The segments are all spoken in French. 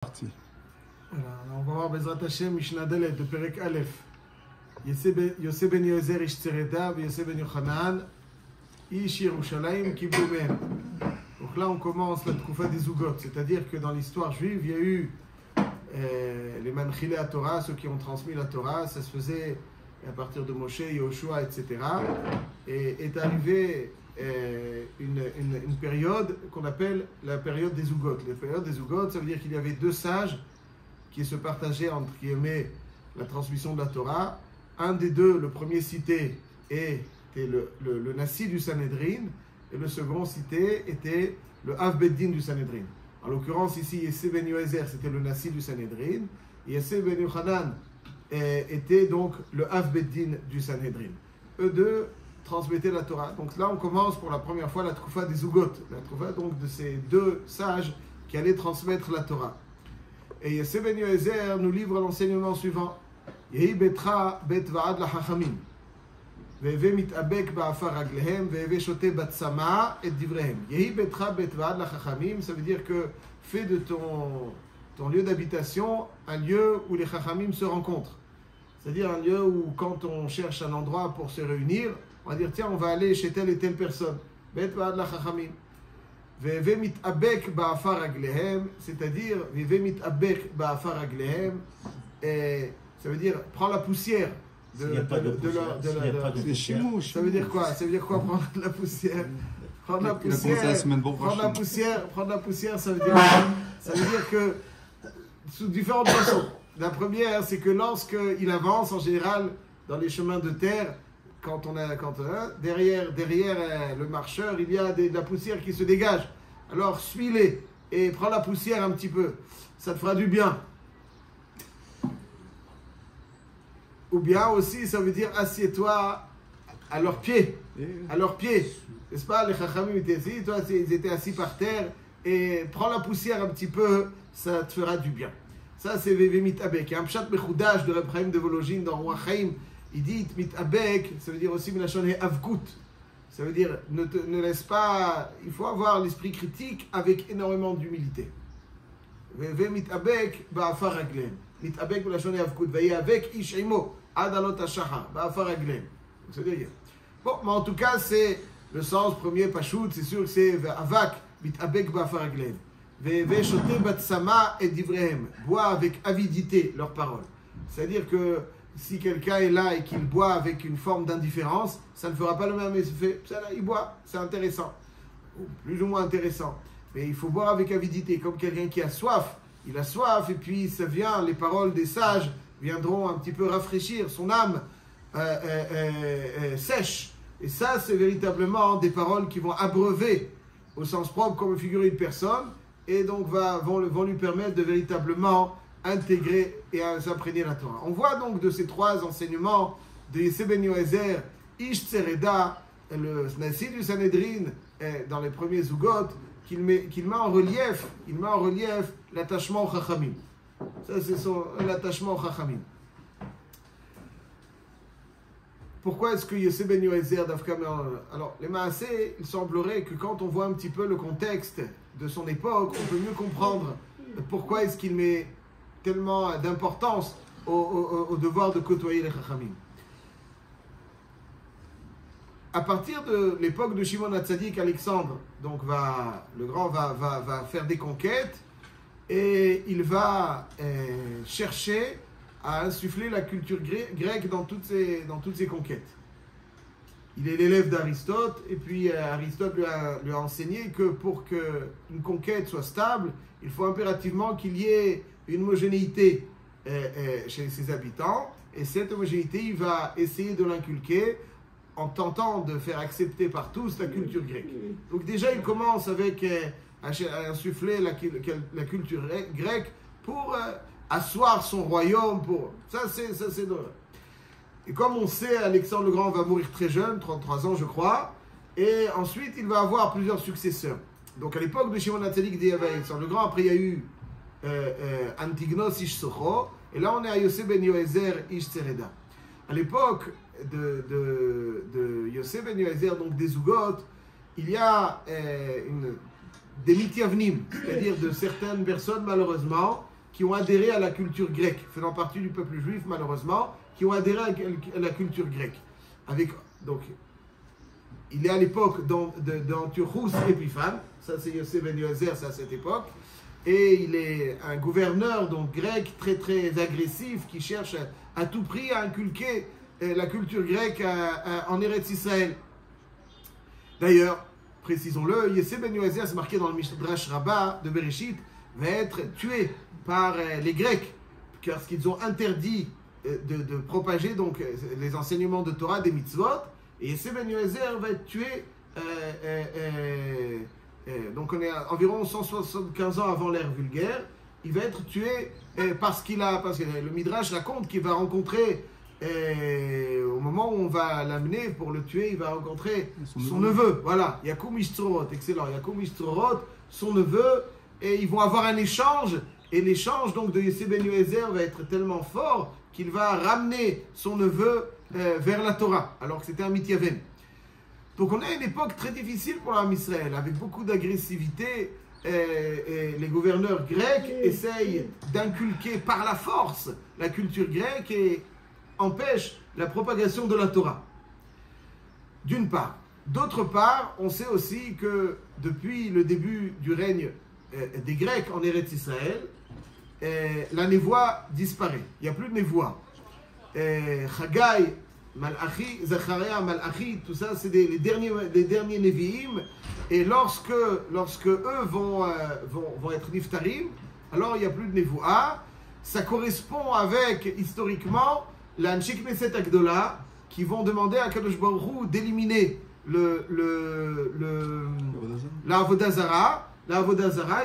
Parti. Voilà, on va voir Bezrat Hashem, Mishnah Dalet, de Perek Aleph. Yosef ben Yozer ish Tsereda, Yosef ben Yochanan, ish Yerushalayim kibbou mehem. Donc là, on commence la Tkufa des Zougot, c'est-à-dire que dans l'histoire juive, il y a eu les Manchilei à Torah, ceux qui ont transmis la Torah, ça se faisait à partir de Moshe, Yoshua, etc. Et est arrivée une période qu'on appelle la période des Zougot. La période des Zougot, ça veut dire qu'il y avait deux sages qui se partageaient entre guillemets la transmission de la Torah. Un des deux, le premier cité, était le Nassi du Sanhedrin, et le second cité était le Av Beddin du Sanhedrin. En l'occurrence, ici, Yosef ben Yozer, c'était le Nassi du Sanhedrin, et Yosef ben Yochanan était donc le Av Beddin du Sanhedrin. Eux deux transmettaient la Torah. Donc là, on commence pour la première fois la Tkufa des Zougot, la Tkufa donc de ces deux sages qui allaient transmettre la Torah. Et Yosef ben Yozer nous livre l'enseignement suivant. Yehi betra bet va'ad la chachamim. Ve'eve mit'abek ba'afar raglehem, ve'eve shote batsama et divrehem. Yehi betra bet va'ad la chachamim, ça veut dire que fais de ton lieu d'habitation un lieu où les chachamim se rencontrent. C'est-à-dire un lieu où quand on cherche un endroit pour se réunir, on va dire tiens, on va aller chez telle et telle personne. Bet va'ad la chachamim. Ve'eve mit'abek ba'afar raglehem, c'est-à-dire ve'eve mit'abek ba'afar raglehem, et ça veud dire prends la poussière de la. Ça veut dire quoi? Ça veut dire quoi prendre la poussière? Prendre la poussière, ça veut dire que sous différentes façons. La première, c'est que lorsqu'il avance, en général, dans les chemins de terre, derrière le marcheur, il y a de la poussière qui se dégage. Alors suis-les et prends la poussière un petit peu. Ça te fera du bien. Ou bien aussi, ça veut dire assieds-toi à leurs pieds. À leurs pieds. N'est-ce pas? Les chachamim étaient assis, toi, ils étaient assis par terre. Et prends la poussière un petit peu, ça te fera du bien. Ça, c'est Veve Mitabek. Il y a un pshat mechoudash de Reb Chaim de Volojine dans Roi Chaim. Il dit Mitabek, ça veut dire aussi Minachon et Avkut. Ça veut dire ne laisse pas. Il faut avoir l'esprit critique avec énormément d'humilité. Veve Mitabek ba'afar raglehem. Mitabek Minachon et Avkut. Veille avec Ishimo. Adalot Ashahar, Ba'afar Raglehem. C'est-à-dire. Bon, mais en tout cas, c'est le sens premier, Pachout, c'est sûr que c'est Avak, Mitabek Ba'afar Raglehem. Ve'eve shote batsama et divrehem. Bois avec avidité leurs paroles. C'est-à-dire que si quelqu'un est là et qu'il boit avec une forme d'indifférence, ça ne fera pas le même effet. Ça, là, il boit, c'est intéressant. Ou plus ou moins intéressant. Mais il faut boire avec avidité, comme quelqu'un qui a soif. Il a soif et puis ça vient, les paroles des sages viendront un petit peu rafraîchir son âme sèche. Et ça, c'est véritablement des paroles qui vont abreuver au sens propre comme figurer une personne et donc vont lui permettre de véritablement intégrer et s'imprégner la Torah. On voit donc de ces trois enseignements de Yosef ben Yozer, Ish Tsereda, le Nassi du Sanhedrin, dans les premiers Zougot, qu'il met en relief l'attachement au Chachamim. Ça, c'est l'attachement au Chachamim. Pourquoi est-ce que Yosef ben Yozer d'Afka? Alors, les Maaseh, il semblerait que quand on voit un petit peu le contexte de son époque, on peut mieux comprendre pourquoi est-ce qu'il met tellement d'importance au devoir de côtoyer les Chachamim. À partir de l'époque de Shimon HaTzadik, Alexandre, donc le grand va faire des conquêtes. Et il va chercher à insuffler la culture grecque dans toutes ses conquêtes. Il est l'élève d'Aristote, et puis Aristote lui a enseigné que pour qu'une conquête soit stable, il faut impérativement qu'il y ait une homogénéité chez ses habitants, et cette homogénéité, il va essayer de l'inculquer en tentant de faire accepter par tous la culture grecque. Donc déjà, il commence avec à insuffler la culture grecque pour asseoir son royaume. Ça c'est drôle. Et comme on sait, Alexandre le Grand va mourir très jeune, 33 ans je crois, et ensuite il va avoir plusieurs successeurs. Donc à l'époque de Shimon HaTzadik d'Alexandre le Grand, après il y a eu Antignos ish Socho, et là on est à Yosef ben Yozer ish Tsereda. À l'époque de Yosef ben Yozer, donc des Zougot, il y a des mitiavnim, c'est-à-dire de certaines personnes malheureusement qui ont adhéré à la culture grecque, faisant partie du peuple juif malheureusement, qui ont adhéré à la culture grecque. Donc, il est à l'époque d'Antiochus Épiphanes, ça c'est Yosef ben Yoézer, c'est à cette époque, et il est un gouverneur donc grec très très agressif qui cherche à tout prix à inculquer la culture grecque en Eretz Israël. D'ailleurs, précisons-le, Yosef ben Yoézer, c'est marqué dans le Midrash Rabbah de Bereshit, va être tué par les Grecs parce qu'ils ont interdit de propager donc les enseignements de Torah, des mitzvot, et Yosef ben Yoézer va être tué donc on est à environ 175 ans avant l'ère vulgaire. Il va être tué parce que le Midrash raconte qu'il va rencontrer au moment où on va l'amener pour le tuer, il va rencontrer son neveu. Voilà, Yakoum Ishtrorot, excellent. Yakoum Ishtrorot, son neveu, et ils vont avoir un échange. Et l'échange donc de Yosef ben Yoézer va être tellement fort qu'il va ramener son neveu vers la Torah, alors que c'était un Mityaven. Donc on a une époque très difficile pour l'Am Israël, avec beaucoup d'agressivité. Et les gouverneurs grecs essayent d'inculquer par la force la culture grecque et empêchent la propagation de la Torah. D'une part. D'autre part, on sait aussi que depuis le début du règne des Grecs en Eretz Israël, la névoie disparaît. Il n'y a plus de névoie. Chagai, Malachi, Zacharia, Malachi, tout ça, c'est les derniers Nevi'im. Et lorsque eux vont être Niftarim, alors il n'y a plus de Nevoa. Ça correspond avec, historiquement, la Anshei Knesset Agdola, qui vont demander à Kadosh Baruch Hu d'éliminer la Avodah Zara. Et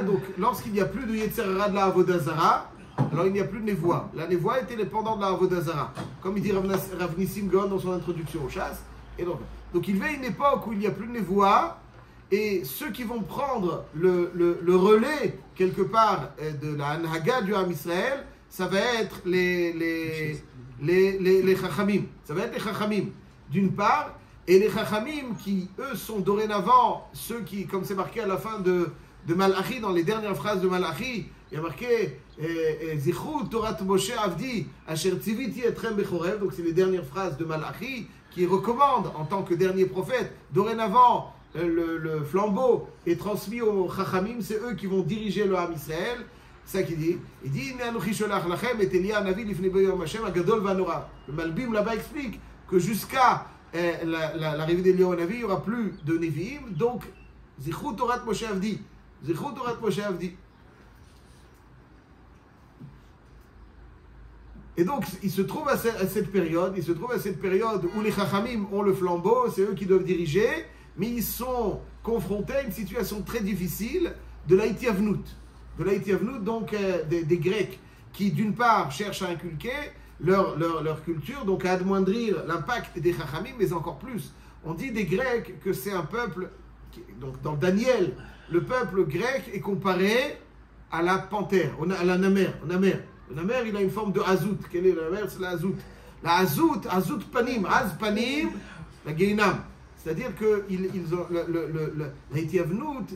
donc, lorsqu'il n'y a plus de Yetzer Hara de la Avodah Zara, alors il n'y a plus de Nevoa. La Nevoa était les pendants de la Avodah Zara, comme il dit Rav Nissim Gaon dans son introduction aux chasses. Et donc il y a une époque où il n'y a plus de Nevoa, et ceux qui vont prendre le relais, quelque part, de la Anhaga du Ham Israël, ça va être les Chachamim. Ça va être les Chachamim, d'une part, et les Chachamim qui, eux, sont dorénavant ceux qui, comme c'est marqué à la fin de Malachi, dans les dernières phrases de Malachi, il y a marqué Zichru Torat Moshe Avdi Asher Tziviti Etrem Bechorev. Donc c'est les dernières phrases de Malachi qui recommandent en tant que dernier prophète, dorénavant le flambeau est transmis aux Chachamim, c'est eux qui vont diriger le Ham Israël. C'est ça qu'il dit. Il dit le Malbim là-bas explique que jusqu'à l'arrivée d'Eliyahu Navi, il n'y aura plus de Nevi'im. Donc Zichru Torat Moshe Avdi. Zichru Torat Moshe Avdi. Et donc, il se trouve à cette période où les Chachamim ont le flambeau, c'est eux qui doivent diriger, mais ils sont confrontés à une situation très difficile de l'Aïtiavnout. De l'Aïtiavnout, donc des Grecs, qui d'une part cherchent à inculquer leur culture, donc à amoindrir l'impact des Chachamim, mais encore plus. On dit des Grecs que c'est un peuple, donc dans Daniel, le peuple grec est comparé à la panthère, à la namer. Le namer, il a une forme de azout. Quelle est la namer? C'est la azout. La azout panim, az panim, la geinam. C'est-à-dire que l'Aïtiavnout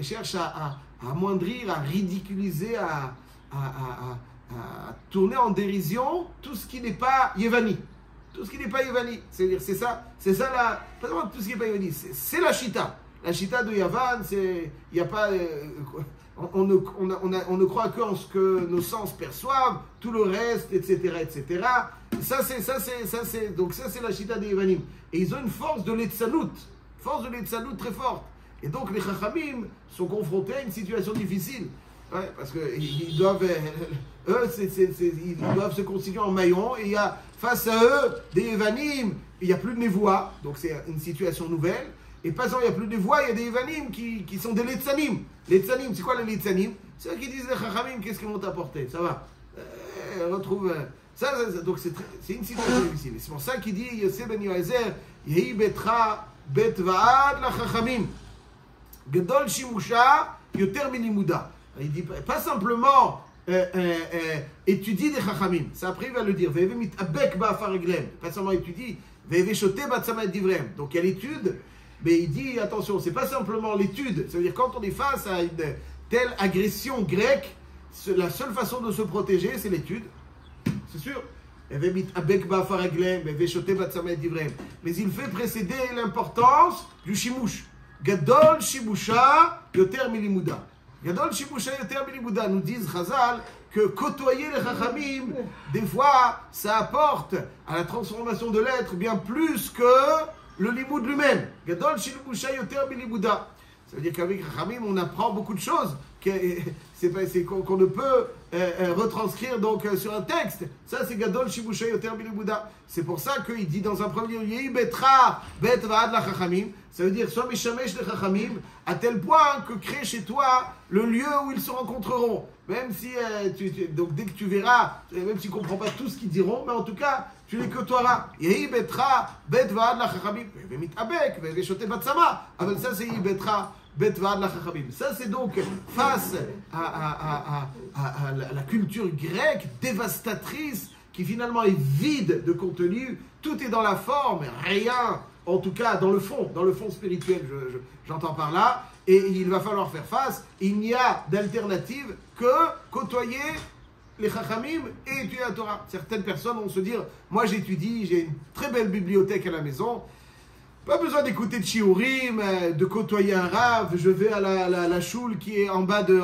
cherche à amoindrir, à ridiculiser, à tourner en dérision tout ce qui n'est pas Yévani. Tout ce qui n'est pas Yévani. C'est-à-dire, c'est ça pas vraiment tout ce qui n'est pas Yévani. C'est la Chita. La Chita de Yavan, il n'y a pas. On ne croit qu'en ce que nos sens perçoivent, tout le reste, etc., etc. Donc ça c'est la Chita des Yevanim. Et ils ont une force de l'Etzanout très forte. Et donc les Chachamim sont confrontés à une situation difficile. Ouais, parce qu'ils doivent, ils doivent se constituer en maillon, et il y a face à eux des Yevanim, il n'y a plus de Nevoa, donc c'est une situation nouvelle. Et pas seulement il n'y a plus de voix, il y a des Yevanim qui sont des Letzanim. Letzanim, c'est quoi les Letzanim? C'est eux qui disent les Chachamim, qu'est-ce qu'ils vont t'apporter? Ça va. Retrouve. Donc c'est une situation difficile. C'est pour ça qu'il dit Yosef ben Yoézer, Yehi betra bet vaad la Chachamim. Gedol shimusha yoter minimuda. Il dit pas simplement étudie des Chachamim. Ça après il va le dire. Ve'eve mitabek ba'afar reglem. Pas seulement étudie. Ve'eve shote batzama et divrem. Donc il y a l'étude. Mais il dit, attention, c'est pas simplement l'étude. Ça veut dire quand on est face à une telle agression grecque, la seule façon de se protéger, c'est l'étude. C'est sûr. Mais il fait précéder l'importance du shimouch. Gadol shibusha yoter milimuda. Gadol shibusha yoter milimuda. Nous disent Chazal que côtoyer les chachamim, des fois, ça apporte à la transformation de l'être bien plus que le limoud lui-même. Gadol shibusha yoter milimuda. Ça veut dire qu'avec chachamim, on apprend beaucoup de choses qu'on ne peut retranscrire donc sur un texte. Ça, c'est Gadol Shibusha Yoter Bilibuda. C'est pour ça qu'il dit dans un premier lieu, Yehi betra bet vaad la chachamim. Ça veut dire, sois mishamesh les chachamim, à tel point que crée chez toi le lieu où ils se rencontreront. Même si, donc dès que tu verras, même si tu ne comprends pas tout ce qu'ils diront, mais en tout cas, tu les côtoieras. Yehi betra bet vaad la chachamim. Vemit abek, veshote batsama. Aval ça, c'est Yehi betra. Ça, c'est donc face à la culture grecque dévastatrice qui finalement est vide de contenu. Tout est dans la forme, rien, en tout cas dans le fond spirituel, j'entends par là. Et il va falloir faire face. Il n'y a d'alternative que côtoyer les chachamim et étudier la Torah. Certaines personnes vont se dire, moi j'étudie, j'ai une très belle bibliothèque à la maison. Pas besoin d'écouter de shiurim, de côtoyer un rave. Je vais à la choule qui est en bas de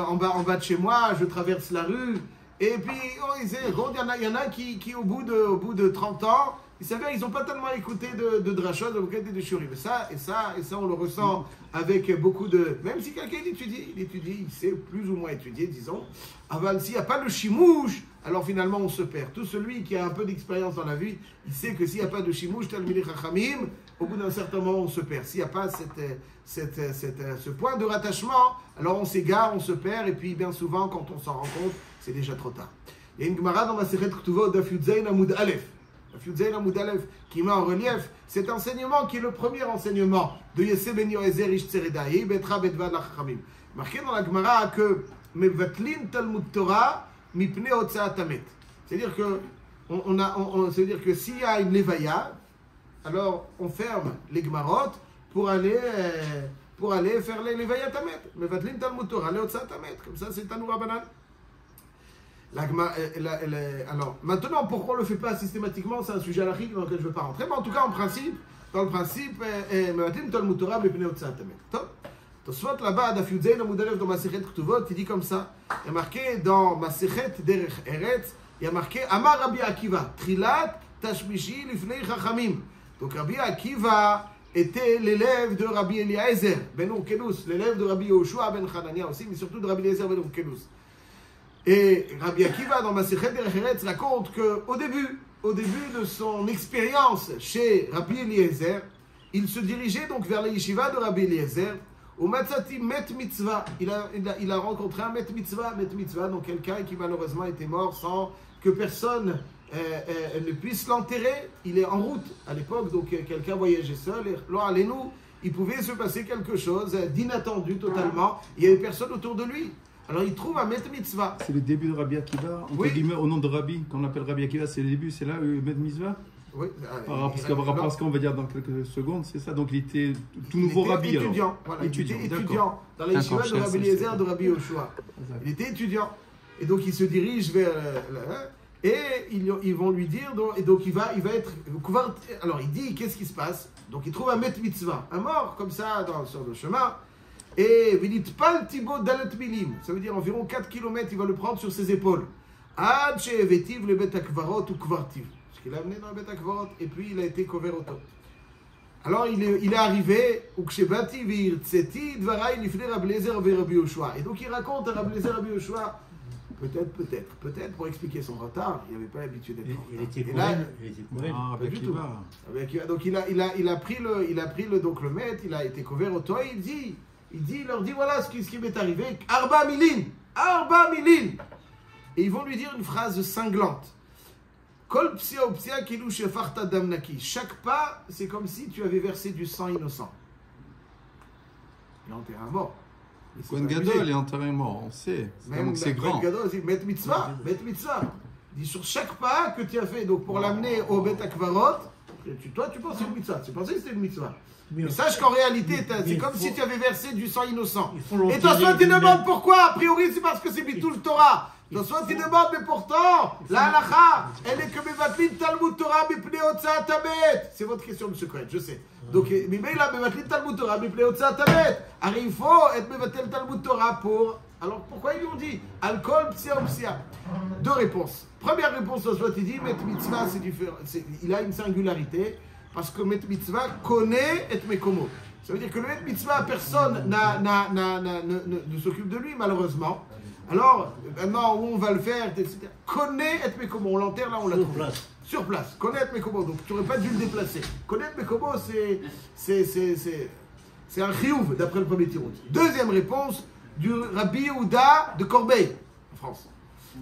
chez moi. Je traverse la rue. Et puis, il y en a qui au bout de 30 ans, ils s'avèrent, ils n'ont pas tellement écouté de drachot, de shiurim. Et ça, on le ressent avec beaucoup de... Même si quelqu'un étudie, il sait plus ou moins étudier, disons. Aval, s'il n'y a pas le shimouch, alors finalement on se perd. Tout celui qui a un peu d'expérience dans la vie, il sait que s'il n'y a pas de shimouch, tel mili chachamim, au bout d'un certain moment on se perd. S'il n'y a pas ce point de rattachement, alors on s'égare, on se perd, et puis bien souvent quand on s'en rend compte, c'est déjà trop tard. Il y a une Gemara dans Masechet Ktuvot Daf Yud Zayin Amud Aleph. Daf Yud Zayin Amud Aleph qui met en relief cet enseignement qui est le premier enseignement de Yosef ben Yoézer Ish Tsereda, Yehi betra betvad lachachamim. Marqué dans la Gemara que Mevatlin Talmud Torah mipnei hotzaat hamet. C'est-à-dire que c'est-à-dire que s'il y a une levaya, alors on ferme les Gemarot pour aller faire les levayat hamet. Mevatlin Talmud Torah le hotzaat hamet. Comme ça c'est Tanu Rabbanan. Alors, maintenant, pourquoi on ne le fait pas systématiquement, c'est un sujet halachique dans lequel je ne veux pas rentrer, mais en tout cas, dans le principe, Tosfot là-bas, Daf Yud Zayin Amud Aleph dans Masechet Ktuvot, il dit comme ça, il y a marqué dans Masechet Derech Eretz, il y a marqué Amar Rabbi Akiva, Trilat Tashmishi Lifnei Chachamim. Donc Rabbi Akiva était l'élève de Rabbi Eliezer ben Urkelus, l'élève de Rabbi Yoshua ben Hanania aussi, mais surtout de Rabbi Eliezer ben Urkelus. Et Rabbi Akiva, dans Masechet Derech Eretz, raconte qu'au début de son expérience chez Rabbi Eliezer, il se dirigeait donc vers la yeshiva de Rabbi Eliezer, au Matzati Met Mitzvah. Il a rencontré un Met Mitzvah, donc quelqu'un qui malheureusement était mort sans que personne ne puisse l'enterrer. Il est en route à l'époque, donc quelqu'un voyageait seul, et là, allez-nous, il pouvait se passer quelque chose d'inattendu totalement. Il n'y avait personne autour de lui. Alors il trouve un Met Mitzvah. C'est le début de Rabbi Akiva, entre guillemets, au nom de Rabbi, qu'on appelle Rabbi Akiva, c'est le début, c'est là le Met Mitzvah. Oui. Parce qu'on va dire dans quelques secondes, c'est ça. Donc il était tout nouveau Rabbi. Étudiant, voilà, étudiant dans la yeshiva de Rabbi Eliezer, de Rabbi Yoshua. Il était étudiant. Et donc il se dirige vers... et ils vont lui dire... Et donc il va être couvert... Alors il dit, qu'est-ce qui se passe? Donc il trouve un Met Mitzvah, un mort comme ça sur le chemin. Et Vilitpal Tibo Dalet Milim, ça veut dire environ 4 km, il va le prendre sur ses épaules. Ad Shevetiv le Bet Akvarot ou Kvartiv. Parce qu'il a amené dans le Bet Akvarot, et puis il a été couvert au top. Alors il est arrivé, Ukshebati Virtseti Dvarai Lifne Rabbi Eliezer ve Rabbi Yoshua. Et donc il raconte à Rabbi Eliezer Rabbi Yoshua, peut-être pour expliquer son retard, il n'avait pas l'habitude d'être en retard. Il était couvert. Ah, avec Akiva. Donc il a pris le maître, il a été couvert au toit, il leur dit voilà ce qui m'est arrivé. Arba milin. Et ils vont lui dire une phrase cinglante. Kol psia psia kilu shefarta damnaki. Chaque pas, c'est comme si tu avais versé du sang innocent. Il a enterré un mort. Kohen Gadol est enterré mort, on sait. C'est grand. Kohen Gadol aussi, Met Mitzvah. Il dit sur chaque pas que tu as fait, donc pour l'amener au Bet Akvarot, toi tu penses que c'est une mitzvah. Tu pensais que c'était une mitzvah. Mais sache qu'en réalité, c'est comme si tu avais versé du sang innocent. Et toi, tu demandes pourquoi. A priori, c'est parce que c'est Bitul Torah. Toi, tu demandes, mais pourtant, la halacha, elle est que Mevatlin Talmud Torah Mipnei Hotzat Hamet. C'est votre question, M. Cohen, je sais. Donc, Mimela Mevatlin Talmud Torah Mipnei Hotzat Hamet. Alors, il faut être Mevatel Talmud Torah pour. Alors, pourquoi ils lui ont dit alcool, psia ou psia? Deux réponses. Première réponse, soit il dit, Met Mitzvah, c'est différent. Il a une singularité, parce que Met Mitzvah connaît et Mekomo. Ça veut dire que le Met Mitzvah, personne ne s'occupe de lui, malheureusement. Alors, maintenant, où on va le faire, etc. Connaît et Mekomo. On l'enterre là, on la trouve. Sur place. Connaît et Mekomo. Donc, tu n'aurais pas dû le déplacer. Connaît et Mekomo, c'est un chiyuv, d'après le premier tirout. Deuxième réponse, du Rabbi Yehuda de Corbeil, en France.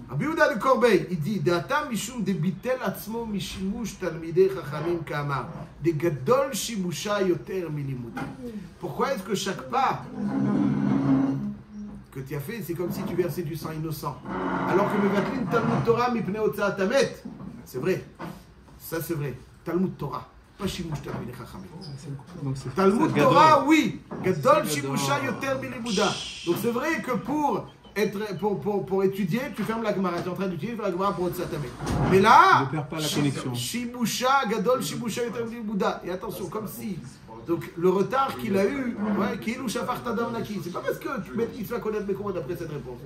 Rabbi Yehuda de Corbeil, il dit Da'atam mishum de bitel atzmo mishimush talmidei chachamim ka'amar de gadol shimusha yoter milimud. Pourquoi est-ce que chaque pas que tu as fait, c'est comme si tu versais du sang innocent, alors que Mevatlin Talmud Torah mipnei hotzat hamet? C'est vrai, ça c'est vrai. Talmud Torah, pas shimush talmidei chachamim. Talmud Torah, oui. Gadol shimusha yoter milimuda. Donc c'est vrai que pour étudier, tu fermes la Gemara. Tu es en train d'étudier, tu fais la Gemara pour Hotzat Hamet. Mais là, ne perds pas la connexion. Shimusha, Gadol, Shimusha, yoter milimuda. Et attention, comme si. Donc le retard qu'il a eu, Kilu Shafar Tadam Naki, c'est pas parce que il va connaître mes commandes d'après cette réponse.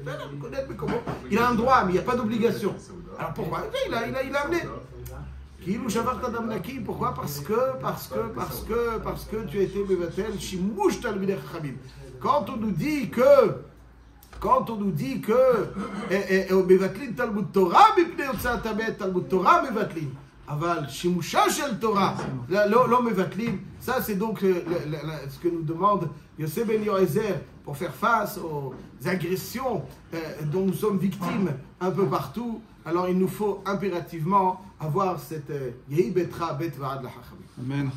Il a un droit, mais il n'y a pas d'obligation. Alors pourquoi? Il a amené. Kilu Shafar Tadam Naki, pourquoi? Parce que tu as été Mevatel, Shimush Talmidei Chachamim. Quand on nous dit que Mevatlin Talmud Torah, Mipnei Hotzat Hamet, Talmud Torah Mevatlin. Aval, Shimusha Shel Torah, l'homme Mevatlin, ça c'est donc ce que nous demande Yosef Ben Yoézer pour faire face aux agressions dont nous sommes victimes un peu partout. Alors il nous faut impérativement avoir cette Yehi Betra Bet Va'ad La Chachamim. Amen.